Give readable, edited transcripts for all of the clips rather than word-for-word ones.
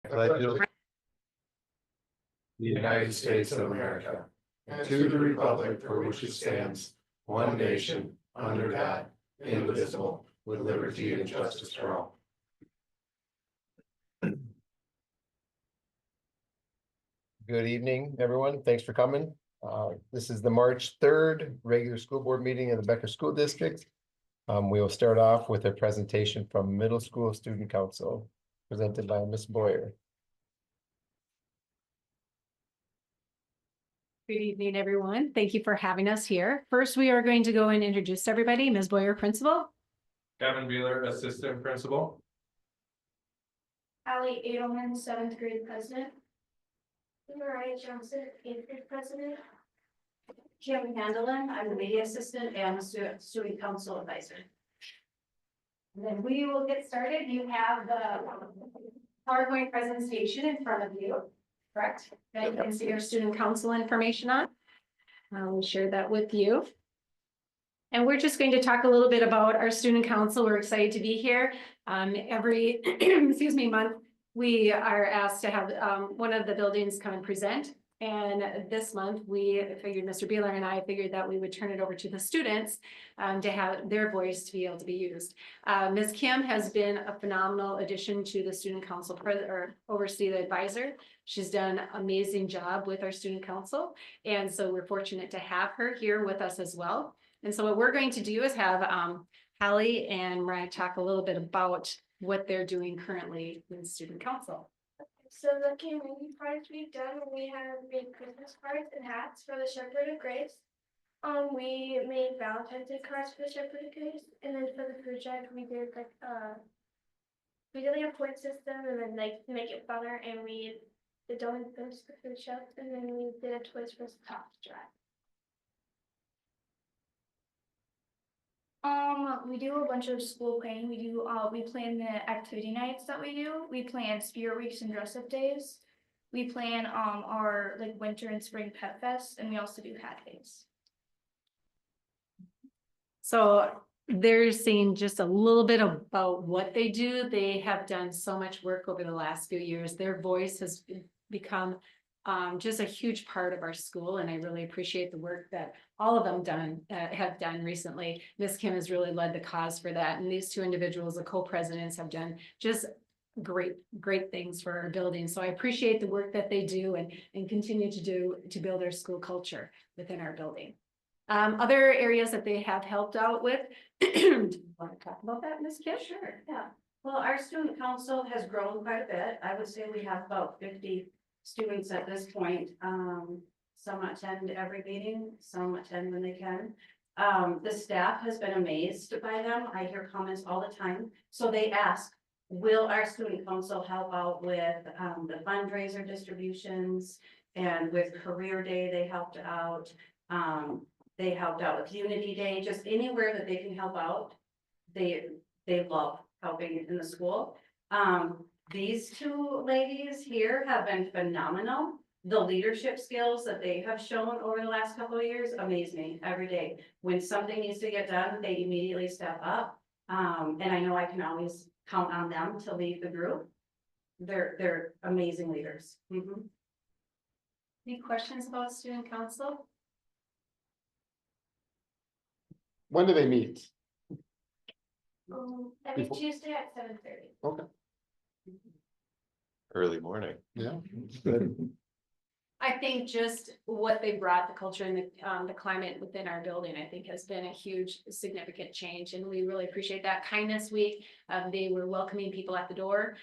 pledge allegiance to the United States of America, and to the republic for which it stands, one nation, under God, indivisible, with liberty and justice for all. Good evening, everyone. Thanks for coming. This is the March 3rd regular school board meeting of the Becker School District. We will start off with a presentation from Middle School Student Council, presented by Ms. Boyer. Good evening, everyone. Thank you for having us here. First, we are going to go and introduce everybody. Ms. Boyer, principal. Kevin Beeler, assistant principal. Allie Edelman, 7th grade president. Mariah Johnson, 8th grade president. Kim Handelin, I'm the media assistant and student council advisor. And then we will get started. You have the PowerPoint presentation in front of you, correct? That you can see your student council information on. I'll share that with you. And we're just going to talk a little bit about our student council. We're excited to be here. Every month, we are asked to have one of the buildings come and present. And this month, we figured, Mr. Beeler and I figured that we would turn it over to the students to have their voice to be able to be used. Ms. Kim has been a phenomenal addition to the student council or oversee the advisor. She's done an amazing job with our student council. And so we're fortunate to have her here with us as well. And so what we're going to do is have Hallie and Mariah talk a little bit about what they're doing currently in student council. So the community projects we've done, we have made Christmas cards and hats for the Shepherd of Grace. We made Valentine's Day cards for the Shepherd of Grace, and then for the food drive, we did like a point system, and then like make it funner, and we did donate those to the food shelf, and then we did a Toys for Tots drive. We do a bunch of school planning. We plan the activity nights that we do. We plan spirit weeks and dress up days. We plan our like winter and spring pet fest, and we also do hat days. So they're seeing just a little bit about what they do. They have done so much work over the last few years. Their voice has become just a huge part of our school, and I really appreciate the work that all of them have done recently. Ms. Kim has really led the cause for that, and these two individuals, the co-presidents, have done just great things for our building. So I appreciate the work that they do and continue to do to build our school culture within our building. Other areas that they have helped out with. Do you want to talk about that, Ms. Kim? Sure, yeah. Well, our student council has grown quite a bit. I would say we have about 50 students at this point. Some attend every meeting, some attend when they can. The staff has been amazed by them. I hear comments all the time. So they ask, will our student council help out with the fundraiser distributions, and with career day, they helped out. They helped out with Unity Day, just anywhere that they can help out. They love helping in the school. These two ladies here have been phenomenal. The leadership skills that they have shown over the last couple of years amaze me every day. When something needs to get done, they immediately step up. And I know I can always count on them to lead the group. They're amazing leaders. Any questions about student council? When do they meet? Every Before- Tuesday at 7:30. Okay. Early morning. Yeah. I think just what they brought, the culture and the climate within our building, I think has been a huge, significant change. And we really appreciate that. Kindness Week, they were welcoming people at the door.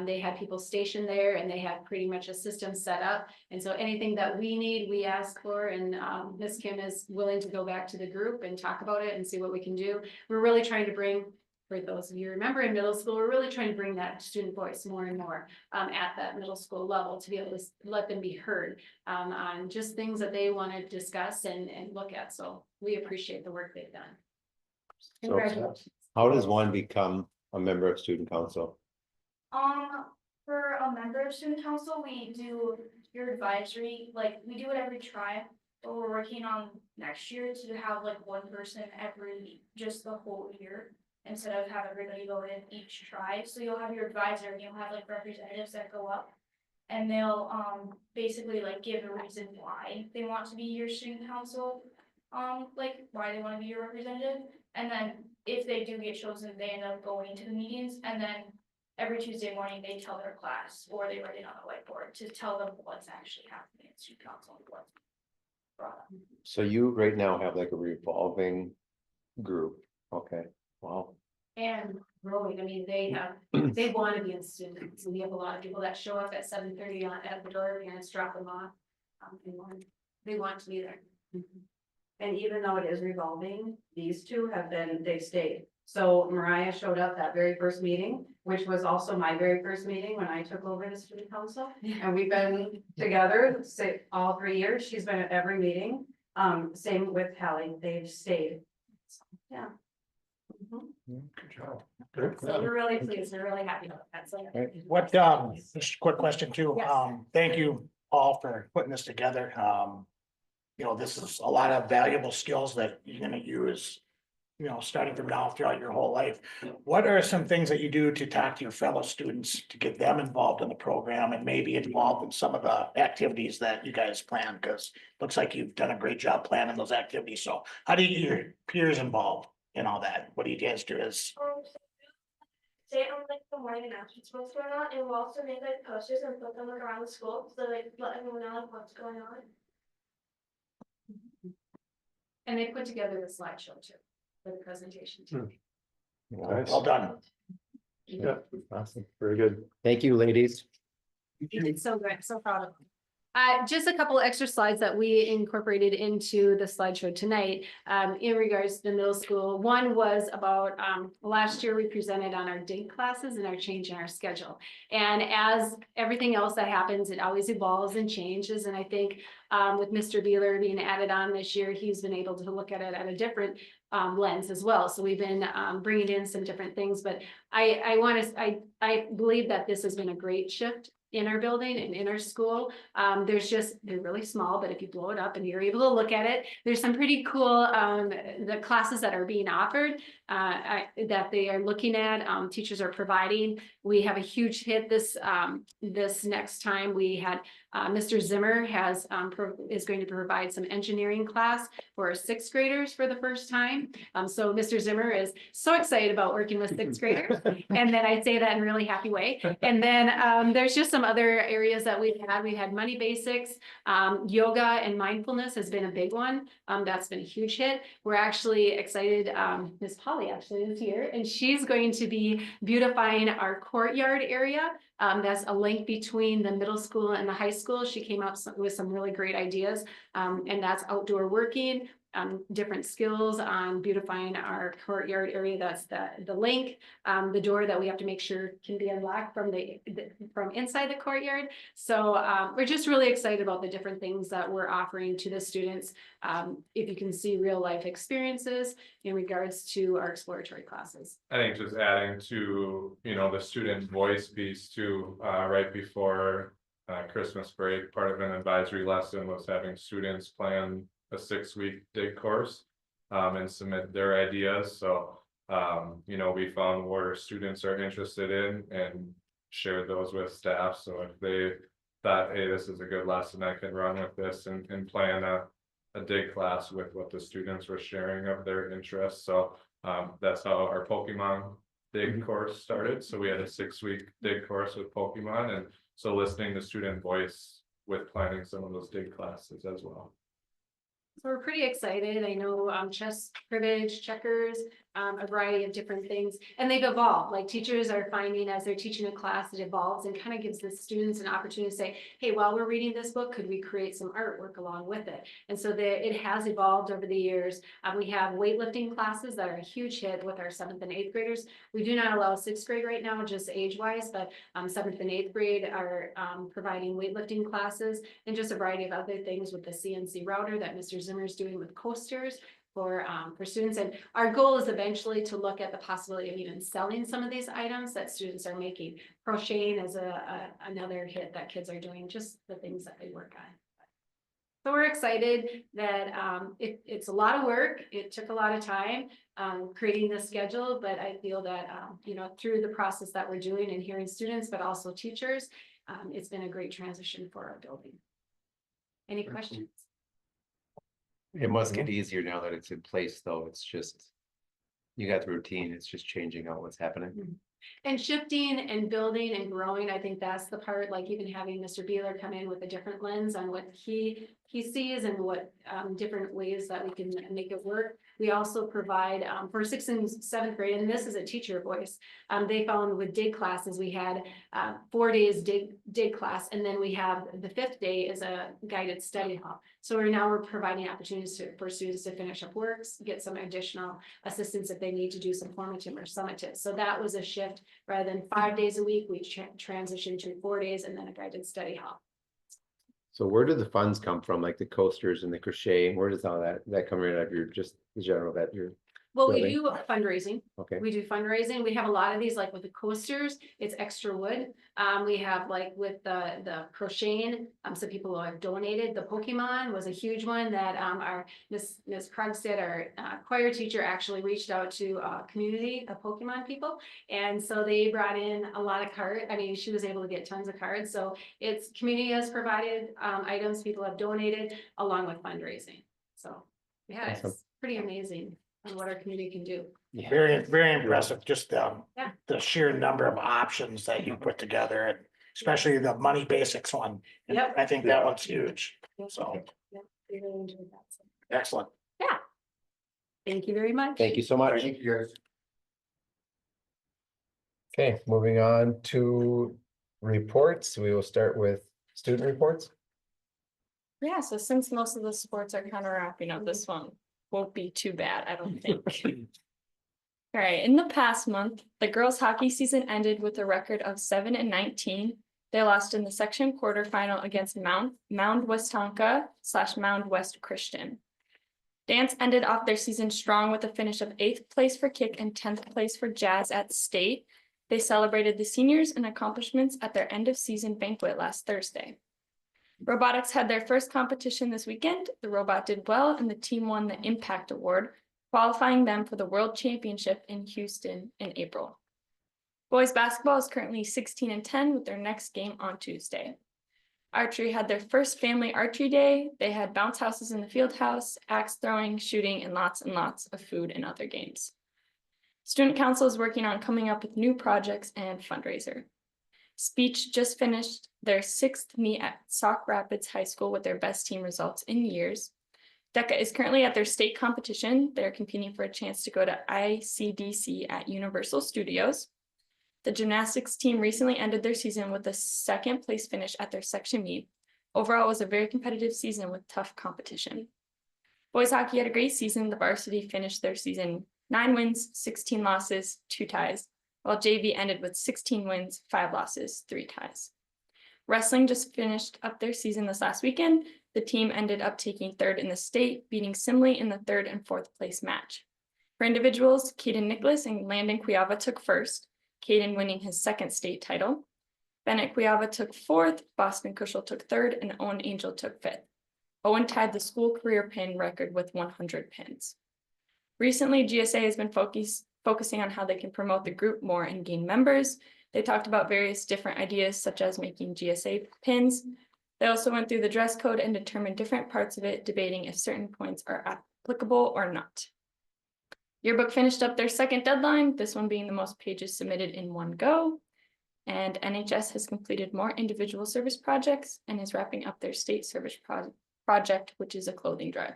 They had people stationed there, and they had pretty much a system set up. And so anything that we need, we ask for. And Ms. Kim is willing to go back to the group and talk about it and see what we can do. We're really trying to bring, for those of you who remember in middle school, we're really trying to bring that student voice more and more at that middle school level to be able to let them be heard on just things that they want to discuss and look at. So we appreciate the work they've done. Congratulations. How does one become a member of student council? For a member of student council, we do your advisory, like we do it every tribe. But we're working on next year to have like one person every just the whole year. instead of have everybody vote in each tribe. So you'll have your advisor and you'll have like representatives that go up. And they'll basically like give a reason why they want to be your student council, like why they want to be your representative. And then if they do get chosen, they end up going to the meetings, and then every Tuesday morning they tell their class, or they write it on a whiteboard to tell them what's actually happening in student council and what's brought up. So you right now have like a revolving group, okay, wow. And growing, I mean, they want to be in students, so we have a lot of people that show up at 7:30 at the door, parents drop them off. They want to be there. And even though it is revolving, these two they've stayed. So Mariah showed up that very first meeting, which was also my very first meeting when I took over the student council. And we've been together, say, all 3 years. She's been at every meeting. Same with Hallie, they've stayed. Yeah. Good job. So we're really pleased, we're really happy about that, so. What, just a quick question too. Yes. Thank you all for putting this together. You know, this is a lot of valuable skills that you're gonna use, you know, starting from now throughout your whole life. What are some things that you do to talk to your fellow students to get them involved in the program and maybe involved in some of the activities that you guys plan? Because it looks like you've done a great job planning those activities. So how do you get your peers involved in all that? What do you guys do as? Say on like the morning announcements what's going on, and we'll also make like posters and put them like around the school, so like let everyone know like what's going on. And they put together the slideshow too, for the presentation too. Well done. Yeah, awesome, very good. Thank you, ladies. You did so good, so proud of them. Just a couple extra slides that we incorporated into the slideshow tonight, in regards to the middle school. One was about, last year we presented on our DIG classes and our change in our schedule. And as everything else that happens, it always evolves and changes. And I think, with Mr. Beeler being added on this year, he's been able to look at it at a different lens as well. So we've been bringing in some different things, but I believe that this has been a great shift in our building and in our school. They're really small, but if you blow it up and you're able to look at it, there's some pretty cool, the classes that are being offered, that they are looking at, teachers are providing. We have a huge hit this next time. We had, Mr. Zimmer is going to provide some engineering class for our sixth graders for the first time. So Mr. Zimmer is so excited about working with sixth graders. And then I say that in a really happy way. And then there's just some other areas that we've had. We had money basics, yoga and mindfulness has been a big one. That's been a huge hit. We're actually excited. Miss Polly actually is here, and she's going to be beautifying our courtyard area. That's a link between the middle school and the high school. She came up with some really great ideas, and that's outdoor working. Different skills on beautifying our courtyard area. That's the link, the door that we have to make sure can be unlocked from from inside the courtyard. So we're just really excited about the different things that we're offering to the students. If you can see real life experiences in regards to our exploratory classes. I think just adding to, you know, the student voice piece too, right before Christmas break, part of an advisory lesson was having students plan a 6-week dig course and submit their ideas. So, you know, we found where students are interested in and shared those with staff. So if they thought, hey, this is a good lesson, I can run with this and plan a dig class with what the students were sharing of their interests. So that's how our Pokemon dig course started. So we had a 6-week dig course with Pokemon, and so listening to student voice with planning some of those dig classes as well. So we're pretty excited. I know chess, cribbage, checkers, a variety of different things, and they've evolved. Like teachers are finding as they're teaching a class, it evolves and kind of gives the students an opportunity to say, hey, while we're reading this book, could we create some artwork along with it? And so it has evolved over the years. We have weightlifting classes that are a huge hit with our 7th and 8th graders. We do not allow 6th grade right now, just age-wise, but 7th and 8th grade are providing weightlifting classes and just a variety of other things with the CNC router that Mr. Zimmer is doing with coasters for students. And our goal is eventually to look at the possibility of even selling some of these items that students are making. Crocheting is another hit that kids are doing, just the things that they work on. So we're excited that it's a lot of work. It took a lot of time creating the schedule, but I feel that through the process that we're doing and hearing students, but also teachers, it's been a great transition for our building. Any questions? It must get easier now that it's in place, though. It's just, you got the routine. It's just changing out what's happening. And shifting and building and growing, I think that's the part, like even having Mr. Beeler come in with a different lens on what he sees and what different ways that we can make it work. We also provide for 6th and 7th grade, and this is a teacher voice. They found with dig classes, we had 4 days dig class, and then we have the 5th day is a guided study hall. So we're providing opportunities for students to finish up works, get some additional assistance if they need to do some formative or summative. So that was a shift. Rather than 5 days a week, we transitioned to 4 days and then a guided study hall. So where do the funds come from, like the coasters and the crochet? Where does all that come right out of your, just the general that you're, Well, we Building. do fundraising. okay? We do fundraising. We have a lot of these, like with the coasters, it's extra wood. We have like with the crocheting, some people have donated. The Pokemon was a huge one that our Miss Krugstead, our choir teacher, actually reached out to a community of Pokemon people. And so they brought in a lot of cards. I mean, she was able to get tons of cards. So it's community has provided items, people have donated along with fundraising. So yeah, Awesome. it's pretty amazing on what our community can do. Very, very impressive, just Yeah. the sheer number of options that you put together, and especially the money basics one. And Yep. I think that one's huge, so Yeah, we really enjoyed that. So, excellent. thank you very much. Thank you so much. Okay, moving on to reports. We will start with student reports. Yeah, so since most of the sports are kind of wrapping up, this one won't be too bad, I don't think. All right, in the past month, the girls' hockey season ended with a record of 7-19. They lost in the section quarterfinal against Mound Westonka / Mound West Christian. Dance ended off their season strong with a finish of 8th place for kick and 10th place for jazz at state. They celebrated the seniors and accomplishments at their end of season banquet last Thursday. Robotics had their first competition this weekend. The robot did well and the team won the Impact Award, qualifying them for the World Championship in Houston in April. Boys basketball is currently 16-10 with their next game on Tuesday. Archery had their first family archery day. They had bounce houses in the field house, axe throwing, shooting, and lots of food and other games. Student Council is working on coming up with new projects and fundraiser. Speech just finished their 6th meet at Sauk Rapids High School with their best team results in years. DECA is currently at their state competition. They're competing for a chance to go to ICDC at Universal Studios. The gymnastics team recently ended their season with a 2nd place finish at their section meet. Overall, it was a very competitive season with tough competition. Boys hockey had a great season. The varsity finished their season 9 wins, 16 losses, 2 ties, while JV ended with 16 wins, 5 losses, 3 ties. Wrestling just finished up their season this last weekend. The team ended up taking 3rd in the state, beating Simley in the 3rd and 4th place match. For individuals, Caden Nicholas and Landon Cuiava took 1st, Caden winning his 2nd state title. Bennett Cuiava took 4th, Boston Cushel took 3rd, and Owen Angel took 5th. Owen tied the school career pin record with 100 pins. Recently, GSA has been focusing on how they can promote the group more and gain members. They talked about various different ideas, such as making GSA pins. They also went through the dress code and determined different parts of it, debating if certain points are applicable or not. Yearbook finished up their 2nd deadline, this one being the most pages submitted in one go. And NHS has completed more individual service projects and is wrapping up their state service project, which is a clothing drive.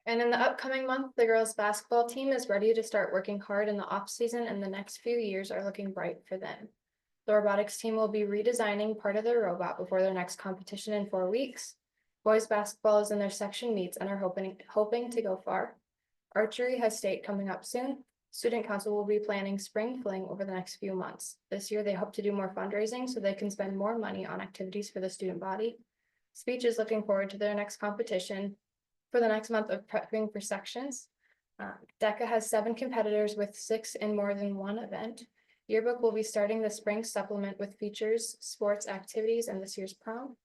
And in the upcoming month, the girls' basketball team is ready to start working hard in the off season, and the next few years are looking bright for them. The robotics team will be redesigning part of their robot before their next competition in 4 weeks. Boys basketball is in their section meets and are hoping to go far. Archery has state coming up soon. Student Council will be planning spring fling over the next few months. This year, they hope to do more fundraising so they can spend more money on activities for the student body. Speech is looking forward to their next competition for the next month of prepping for sections. DECA has 7 competitors with 6 in more than one event. Yearbook will be starting the spring supplement with features, sports activities, and this year's prom.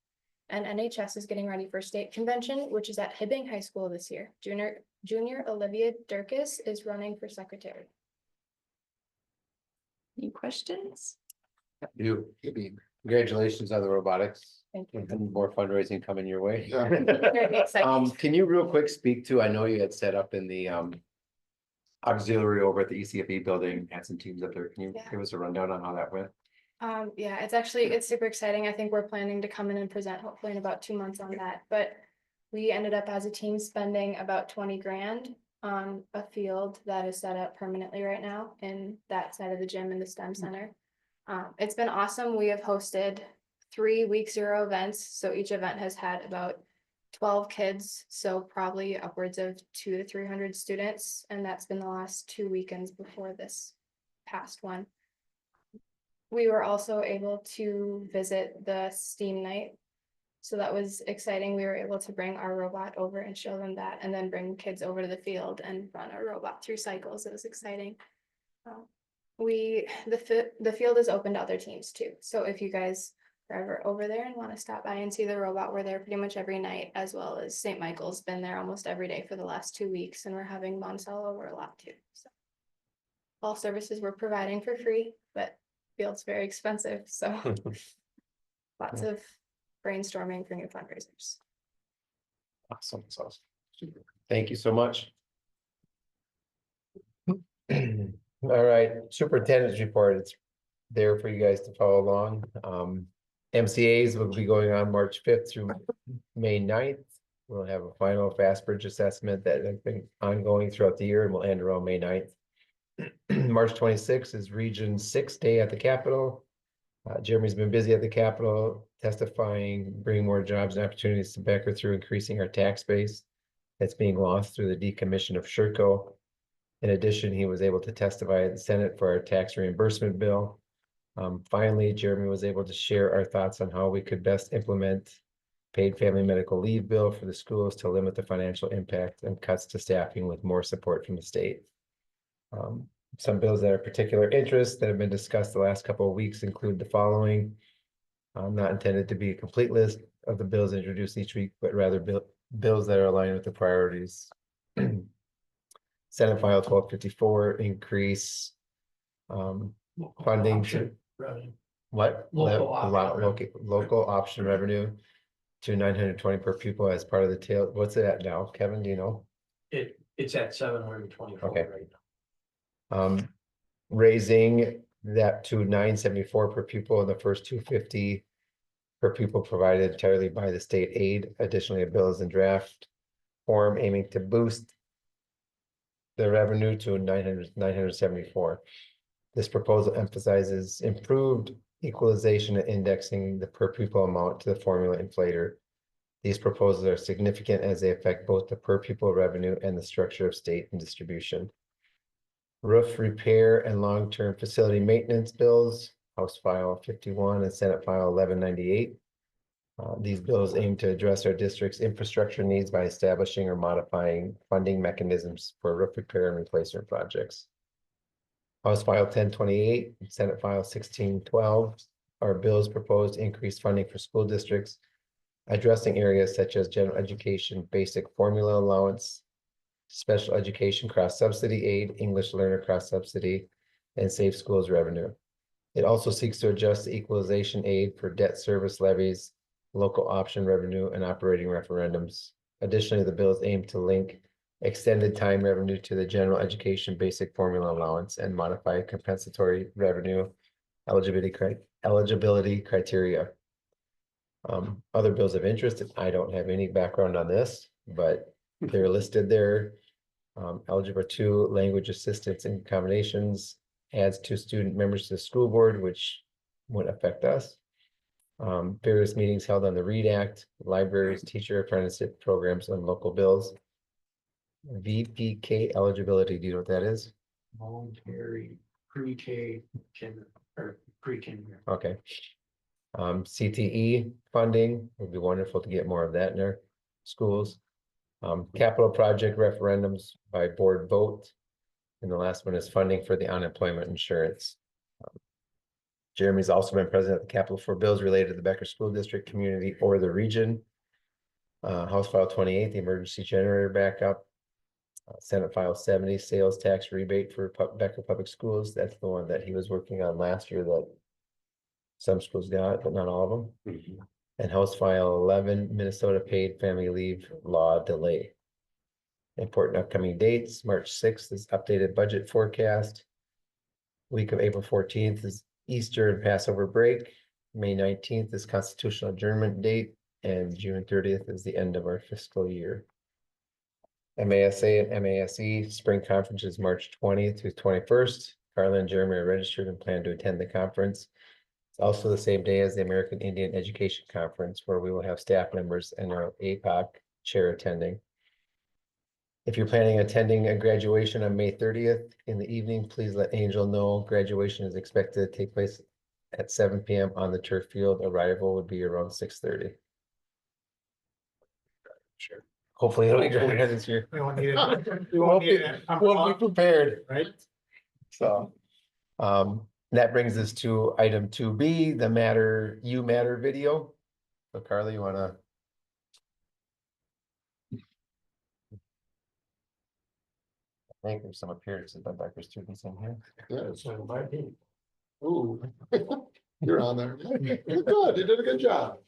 And NHS is getting ready for state convention, which is at Hibbing High School this year. Junior Olivia Durkis is running for secretary. Any questions? You, congratulations on the robotics. Thank you. And more fundraising coming your way. Very exciting. Can you real quick speak to, I know you had set up in the auxiliary over at the ECFE building, had some teams up there. Can you Yeah. give us a rundown on how that went? Yeah, it's super exciting. I think we're planning to come in and present hopefully in about 2 months on that, but we ended up as a team spending about 20 grand on a field that is set up permanently right now in that side of the gym in the STEM center. It's been awesome. We have hosted 3 week 0 events, so each event has had about 12 kids, so probably upwards of 200 to 300 students, and that's been the last 2 weekends before this past one. We were also able to visit the STEAM night. So that was exciting. We were able to bring our robot over and show them that, and then bring kids over to the field and run our robot through cycles. It was exciting. The field is open to other teams too. So if you guys are ever over there and want to stop by and see the robot, we're there pretty much every night, as well as St. Michael's been there almost every day for the last 2 weeks, and we're having Monticello over a lot too. So all services we're providing for free, but field's very expensive, so lots of brainstorming for new fundraisers. Awesome. Thank you so much. All right, superintendent's report, it's there for you guys to follow along. MCAs will be going on March 5th through May 9th. We'll have a final Fast Bridge assessment that has been ongoing throughout the year and will end around May 9th. March 26th is Region 6 Day at the Capitol. Jeremy's been busy at the Capitol testifying, bringing more jobs and opportunities to Becker through increasing our tax base that's being lost through the decommission of Sherco. In addition, he was able to testify at the Senate for our tax reimbursement bill. Finally, Jeremy was able to share our thoughts on how we could best implement paid family medical leave bill for the schools to limit the financial impact and cuts to staffing with more support from the state. Some bills that are of particular interest that have been discussed the last couple of weeks include the following. Not intended to be a complete list of the bills introduced each week, but rather bills that are aligned with the priorities. Senate File 1254 increase funding to what? Local option revenue to 920 per pupil as part of the tail. What's it at now, Kevin? Do you know? It's at 724 Okay. right now. Raising that to 974 per pupil and the first 250 per pupil provided entirely by the state aid. Additionally, a bill is in draft form aiming to boost the revenue to 974. This proposal emphasizes improved equalization and indexing the per pupil amount to the formula inflator. These proposals are significant as they affect both the per pupil revenue and the structure of state and distribution. Roof repair and long-term facility maintenance bills, House File 51 and Senate File 1198. These bills aim to address our district's infrastructure needs by establishing or modifying funding mechanisms for roof repair and replacement projects. House File 1028 and Senate File 1612 are bills proposed to increase funding for school districts, addressing areas such as general education, basic formula allowance, special education cross-subsidy aid, English learner cross-subsidy, and Safe Schools revenue. It also seeks to adjust the equalization aid for debt service levies, local option revenue, and operating referendums. Additionally, the bills aim to link extended time revenue to the general education basic formula allowance and modify compensatory revenue eligibility criteria. Other bills of interest, I don't have any background on this, but they're listed there. Algebra 2, language assistance and accommodations, adds 2 student members to the school board, which would affect us. Various meetings held on the READ Act, libraries, teacher apprenticeship programs, and local bills. VPK eligibility, do you know what that is? Voluntary pre-K kinder or pre-kinder. Okay. CTE funding, would be wonderful to get more of that in our schools. Capital project referendums by board vote. And the last one is funding for the unemployment insurance. Jeremy's also been president of the Capitol for bills related to the Becker School District, community, or the region. House File 28, the emergency generator backup. Senate File 70, sales tax rebate for Becker Public Schools. That's the one that he was working on last year that some schools got, but not all of them. And House File 11, Minnesota paid family leave law delay. Important upcoming dates, March 6th is updated budget forecast. Week of April 14th is Easter and Passover break. May 19th is constitutional adjournment date, and June 30th is the end of our fiscal year. MASA and MASE Spring Conference is March 20th through 21st. Carla and Jeremy are registered and plan to attend the conference. It's also the same day as the American Indian Education Conference, where we will have staff members and our APOC chair attending. If you're planning on attending a graduation on May 30th in the evening, please let Angel know. Graduation is expected to take place at 7 p.m. on the turf field. Arrival would be around 6:30. Sure. Hopefully it'll be dry this year. We won't need it. We won't need it. We'll be prepared. Right? So, that brings us to item 2B, the You Matter video. So Carly, you wanna? I think there's some appearances by Becker students in here. Yeah, it's not my opinion. Ooh, you're on there. You're good. You did a good job.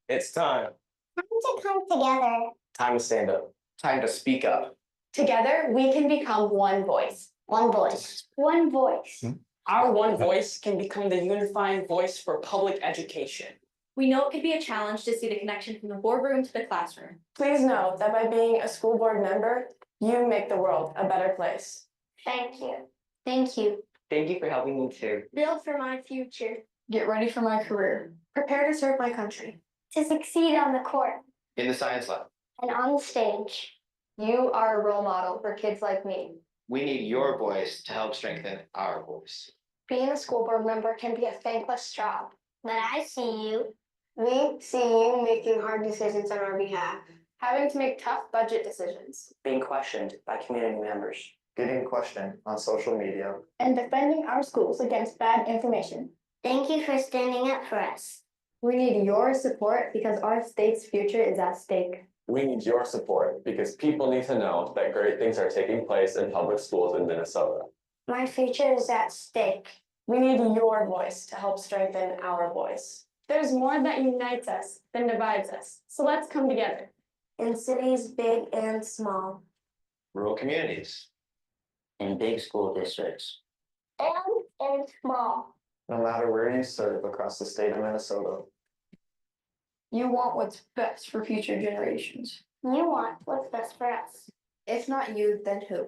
It's time. Time to come together. Time to stand up. Time to speak up. Together, we can become one voice. One voice. One voice. Our one voice can become the unifying voice for public education. We know it could be a challenge to see the connection from the boardroom to the classroom. Please know that by being a school board member, you make the world a better place. Thank you. Thank you. Thank you for helping me too. Build for my future. Get ready for my career. Prepare to serve my country. To succeed on the court In the science lab, and on the stage. You are a role model for kids like me. we need your voice to help strengthen our voice. Being a school board member can be a thankless job. But I see you. We see you making hard decisions on our behalf. Having to make tough budget decisions. Being questioned by community members. Getting questioned on social media. And defending our schools against bad information. Thank you for standing up for us. We need your support because our state's future is at stake. We need your support because people need to know that great things are taking place in public schools in Minnesota. My future is at stake. We need your voice to help strengthen our voice. There's more that unites us than divides us. So let's come together. In cities big and small. Rural communities. In big school districts. And in small. No matter where you serve across the state of Minnesota. You want what's best for future generations. You want what's best for us. If not you, then who?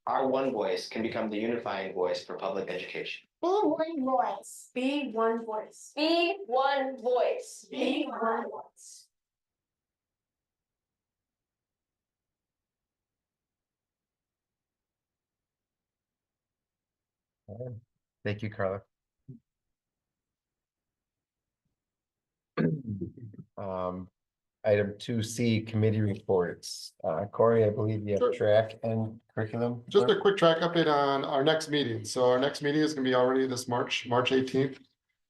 Our one voice can become the unifying voice for public education. Be one voice. Be one voice. Be one voice. Be one voice. Thank you, Carla. Item 2C, committee reports. Corey, I believe you Sure. have track and curriculum. Just a quick track update on our next meeting. So our next meeting is gonna be already this March 18th.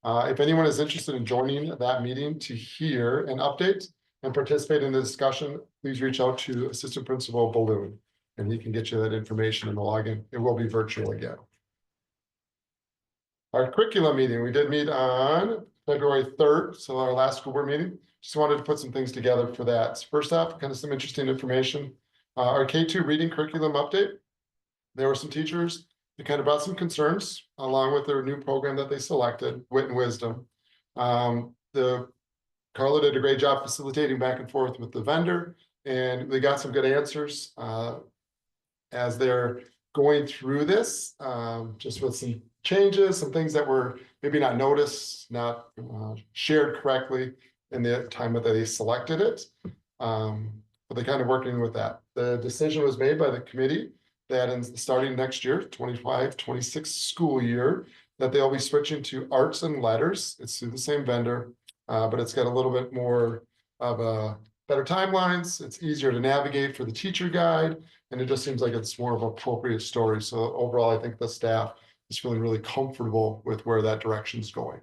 If anyone is interested in joining that meeting to hear an update and participate in the discussion, please reach out to Assistant Principal Balloon. And he can get you that information in the login. It will be virtual again. Our curriculum meeting, we did meet on February 3rd, so our last school board meeting. Just wanted to put some things together for that. So first off, kind of some interesting information. Our K2 reading curriculum update. There were some teachers that kind of brought some concerns along with their new program that they selected, Wit and Wisdom. Carla did a great job facilitating back and forth with the vendor, and they got some good answers as they're going through this, just with some changes, some things that were maybe not noticed, not shared correctly in the time that they selected it. But they're kind of working with that. The decision was made by the committee that in starting next year, 25-26 school year, that they'll be switching to arts and letters. It's through the same vendor, but it's got a little bit more of a better timelines. It's easier to navigate for the teacher guide, and it just seems like it's more of an appropriate story. So overall, I think the staff is feeling really comfortable with where that direction's going.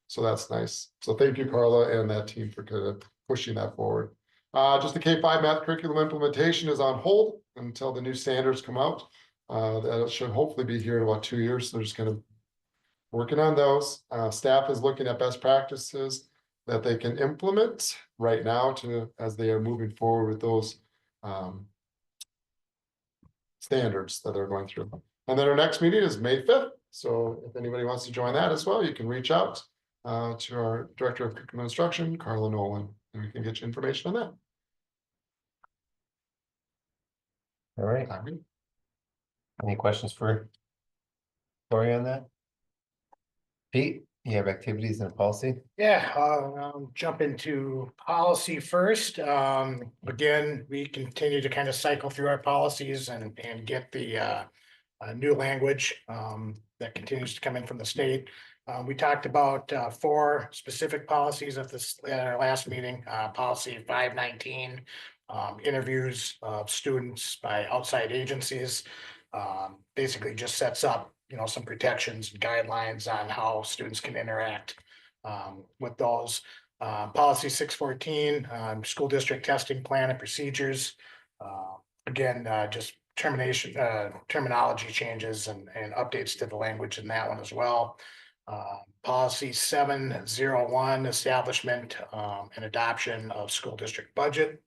So that's nice. So thank you, Carla, and that team for kind of pushing that forward. Just the K-5 math curriculum implementation is on hold until the new standards come out. That should hopefully be here in about 2 years. So they're just kind of working on those. Staff is looking at best practices that they can implement right now as they are moving forward with those standards that they're going through. And then our next meeting is May 5th. So if anybody wants to join that as well, you can reach out to our Director of Curriculum Instruction, Carla Nolan, and we can get you information on that. All right. Any questions for Lori on that? Pete, you have activities and policy? Yeah, I'll jump into policy first. Again, we continue to kind of cycle through our policies and get the new language that continues to come in from the state. We talked about 4 specific policies at our last meeting. Policy 519, interviews of students by outside agencies. Basically just sets up, some protections and guidelines on how students can interact with those. Policy 614, school district testing plan and procedures. Again, just terminology changes and updates to the language in that one as well. Policy 701, establishment and adoption of school district budget.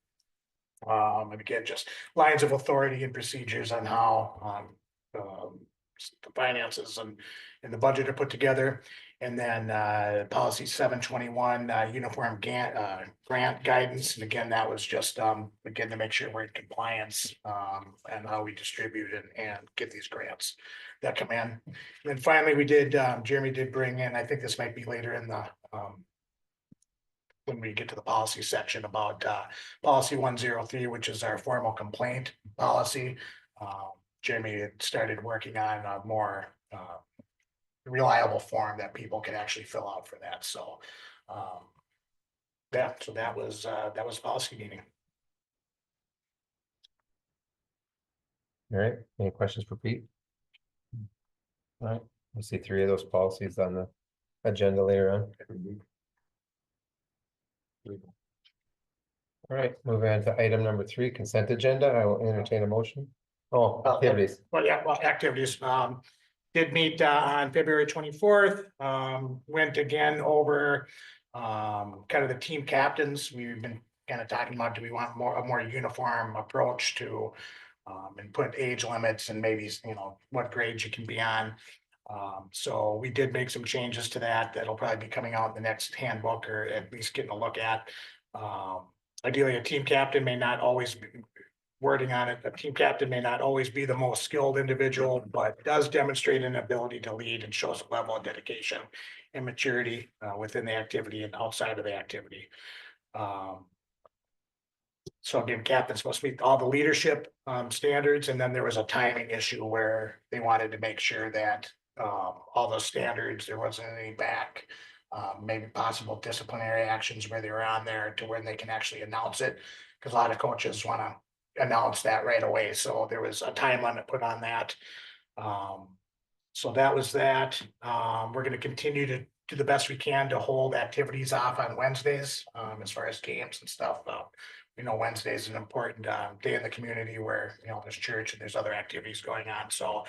And again, just lines of authority and procedures on how the finances and the budget are put together. And then policy 721, uniform grant guidance. And again, that was just again to make sure we're in compliance and how we distribute and get these grants that come in. And then finally, we did Jeremy did bring in, I think this might be later in the when we get to the policy section, about policy 103, which is our formal complaint policy. Jeremy had started working on a more reliable form that people can actually fill out for that. So that was policy meeting. All right, any questions for Pete? All right, we'll see 3 of those policies on the agenda later on. All right, moving on to item number 3, consent agenda. I will entertain a motion. Oh, activities. Well, activities. Did meet on February 24th. Went again over kind of the team captains. We've been kind of talking about, do we want a more uniform approach to and put age limits and maybe, what grades you can be on. So we did make some changes to that. That'll probably be coming out in the next handbook, or at least getting a look at. Ideally, a team captain may not always be wording on it. A team captain may not always be the most skilled individual, but does demonstrate an ability to lead and shows a level of dedication and maturity within the activity and outside of the activity. So again, captain's supposed to meet all the leadership standards, and then there was a timing issue where they wanted to make sure that all those standards, there wasn't any back, maybe possible disciplinary actions where they were on there to where they can actually announce it. Because a lot of coaches want to announce that right away. So there was a time limit put on that. So that was that. We're going to continue to do the best we can to hold activities off on Wednesdays as far as games and stuff. Wednesday is an important day in the community where, there's church and there's other activities going on. So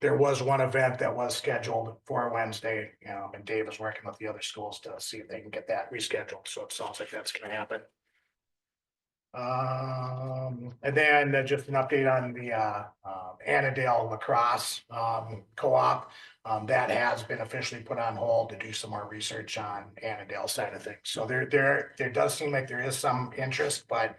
there was one event that was scheduled for Wednesday, and Dave is working with the other schools to see if they can get that rescheduled. So it sounds like that's going to happen. And then just an update on the Annandale lacrosse co-op that has been officially put on hold to do some more research on Annandale side of things. So there does seem like there is some interest, but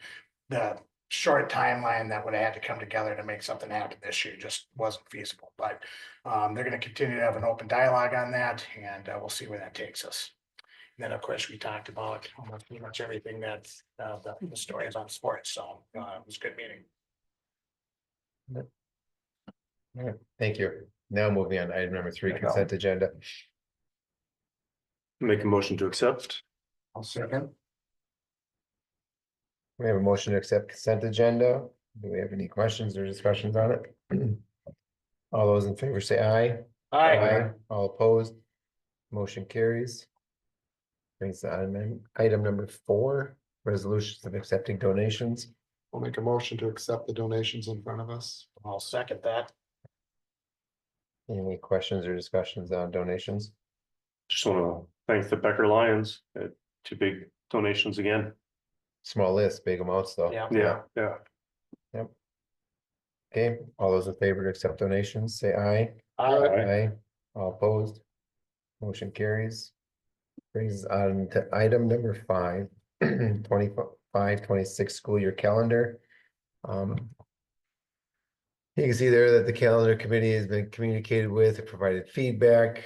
the short timeline that would have had to come together to make something happen this year just wasn't feasible. But they're going to continue to have an open dialogue on that, and we'll see where that takes us. And then, of course, we talked about almost pretty much everything that's the stories on sports. So it was a good meeting. All right, thank you. Now moving on to item number 3, consent agenda. Make a motion to accept. I'll second. We have a motion to accept consent agenda. Do we have any questions or discussions on it? All those in favor say aye. All opposed. Motion carries. Brings the item number 4, resolutions of accepting donations. I'll make a motion to accept the donations in front of us. I'll second that. Any questions or discussions on donations? Just want to thank the Becker Lions, 2 big donations again. Small list, big amounts though. Yeah. Yeah. Okay, all those in favor to accept donations, say aye. Aye. All opposed. Motion carries. Brings us on to item number 5, 25-26 school year calendar. You can see there that the calendar committee has been communicated with and provided feedback.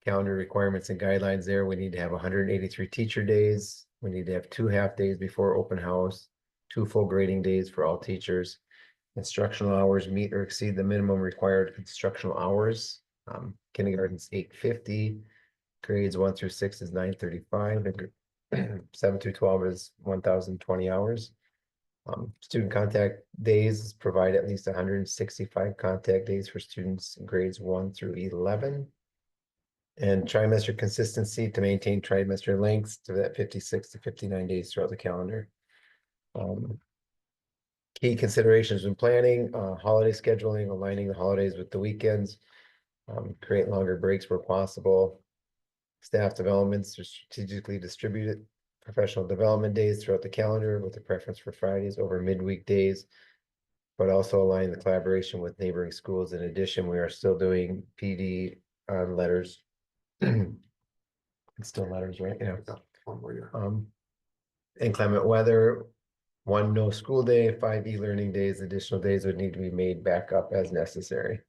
Calendar requirements and guidelines there. We need to have 183 teacher days. We need to have 2 half-days before open house, 2 full grading days for all teachers. Instructional hours meet or exceed the minimum required instructional hours. Kindergarten's 850, grades 1 through 6 is 935, and 7 through 12 is 1,020 hours. Student contact days provide at least 165 contact days for students in grades 1 through 11. And trimester consistency to maintain trimester lengths to that 56 to 59 days throughout the calendar. Key considerations when planning, holiday scheduling, aligning the holidays with the weekends, create longer breaks where possible. Staff developments are strategically distributed professional development days throughout the calendar with a preference for Fridays over midweek days, but also align the collaboration with neighboring schools. In addition, we are still doing PD on letters. It's still letters, right? Yeah. One more year. Inclement weather, 1 no school day, 5 e-learning days, additional days would need to be made back up as necessary.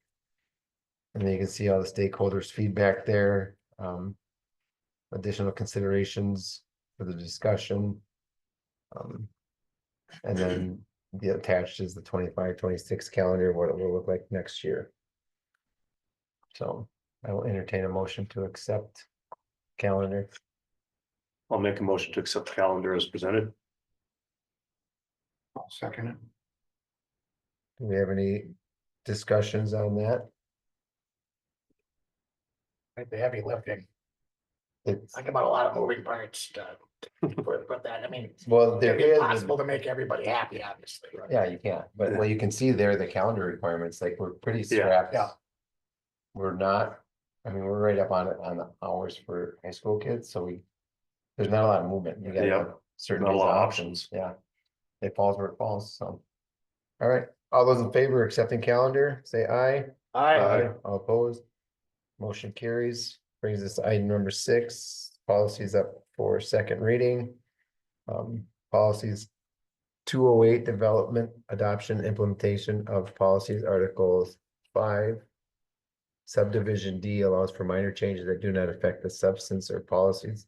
And then you can see all the stakeholders' feedback there. Additional considerations for the discussion. And then the attached is the 25-26 calendar, what it will look like next year. So I will entertain a motion to accept calendar. I'll make a motion to accept the calendar as presented. I'll second it. Do we have any discussions on that? Like the heavy lifting. It's, Think about a lot of moving parts to put that, I mean. well, there It's is, impossible to make everybody happy, obviously. right? yeah, you can't, but well, you can see there the calendar requirements, like we're pretty Yeah. strapped. Yeah. We're not, I mean, we're right up on it on the hours for high school kids, so there's not a lot of movement. You Yeah. got certain Not a days lot of options, yeah. It falls where it falls, so. All right, all those in favor of accepting calendar, say aye. All opposed. Motion carries, brings us to item number 6, policies up for second reading. Policies 208, development, adoption, implementation of policies, articles 5. Subdivision D allows for minor changes that do not affect the substance or policies,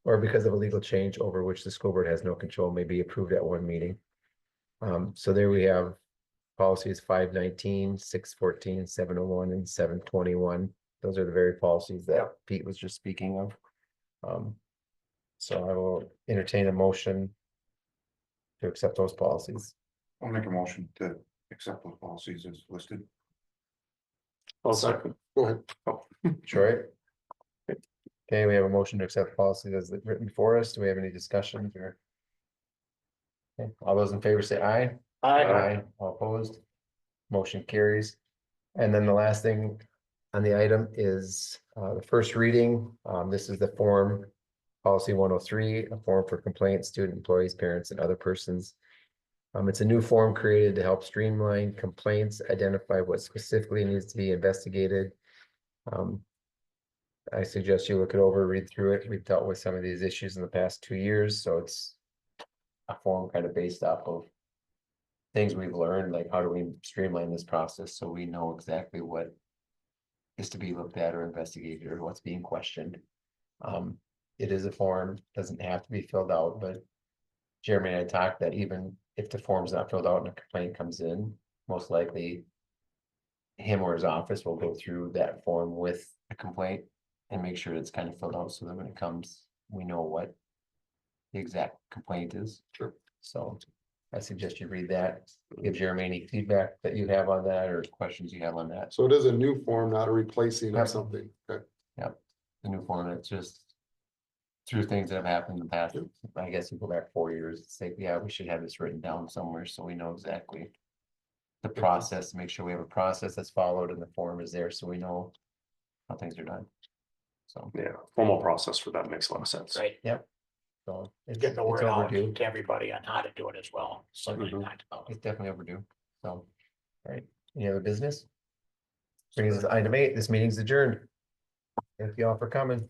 or because of a legal change over which the school board has no control, may be approved at one meeting. So there we have policies 519, 614, 701, and 721. Those are the very policies that Pete was just speaking of. So I will entertain a motion to accept those policies. I'll make a motion to accept those policies as listed. I'll second. Go ahead. Troy? Okay, we have a motion to accept policies as written before us. Do we have any discussions or? Okay, all those in favor say aye. All opposed. Motion carries. And then the last thing on the item is the first reading. This is the form policy 103, a form for complaints, student employees, parents, and other persons. It's a new form created to help streamline complaints, identify what specifically needs to be investigated. I suggest you look it over, read through it. We've dealt with some of these issues in the past 2 years, so it's a form kind of based off of things we've learned, like how do we streamline this process so we know exactly what is to be looked at or investigated or what's being questioned. It is a form, doesn't have to be filled out, but Jeremy and I talked that even if the form's not filled out and a complaint comes in, most likely him or his office will go through that form with a complaint and make sure it's kind of filled out so that when it comes, we know what the exact complaint is. Sure. So I suggest you read that, give Jeremy any feedback that you have on that or questions you have on that. So it is a new form, not a replacing Yep. of something. Okay. The new form, it's just through things that have happened in the past. I guess you go back 4 years, it's like, yeah, we should have this written down somewhere so we know exactly the process, make sure we have a process that's followed and the form is there so we know how things are done. So, Yeah, formal process for that makes a lot of sense. Right, so it's get the it's word out overdue. to everybody on how to do it as well. So It's definitely overdue. So, all right, any other business? Brings us to item 8, this meeting's adjourned. Thank you all for coming.